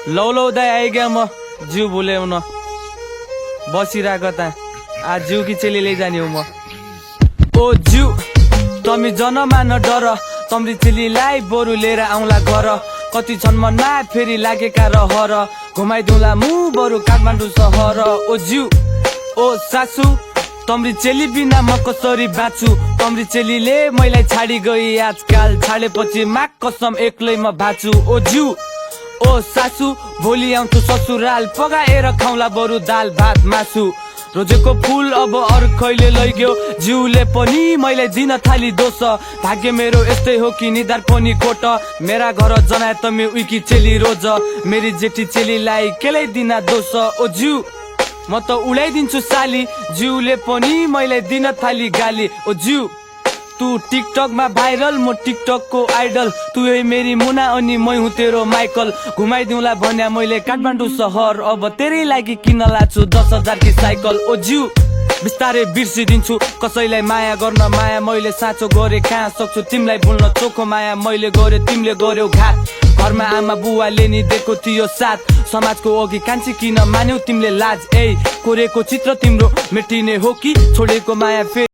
लौलौदै आइगयो म जिउ भुल्याउन बसिरहेको त आज जिउ कि चेली लैजाने हो म ओ जिउ तमी जनमान डर तम्री चेलीलाई बरु लिएर आउँला घर कति जन्ममा फेरि लागेका रहर घुमाइदुला मु बरु काठमाडौँ सहर ओ जिउ ओ सासु तम्री चेली बिना म कसरी बाँच्छु तम्री चेलीले मैलाई छाडी गई आजकाल छाडेपछि माग कसम एक्लै म बाँच्छु ओ जिउ ओ सासु भोलि आउँछु ससुराल पकाएर खाउँला बरु दाल भात मासु रोजेको फुल अब अर्कैले लैग्यो जिउले पनि मैले दिन थाली दोष भाग्य मेरो यस्तै हो कि निधार पनि कोट मेरा घर जनाए तमी उइकी चेली रोज मेरी जेठी चेलीलाई केलै दिन दोष ओ जिउ म त उडाइदिन्छु साली जिउले पनि मैले दिन थाली गाली ओ जिउ तू टिकटकमा भाइरल म टिकटकको आइडल तू है मेरी मुना अनि मै हुँ तेरो माइकल घुमाइदिउँला भन्या मैले काठमाडौँ सहर अब तेरै लागि किन लाछु 10,000 की साइकल ओ जिउ बिस्तारै बिर्सिदिन्छु कसैलाई माया गर्न माया मैले साँचो गरे कहाँ सक्छु तिमीलाई भुल्न चोखो माया मैले गरे तिमीले गर्यौ घात घरमा आमा बुवाले नि दिएको थियो साथ समाजको अघि कान्छी किन मान्यौ तिमीले लाज ए कोरेको चित्र तिम्रो मेटिने हो कि छोडेको माया फेरि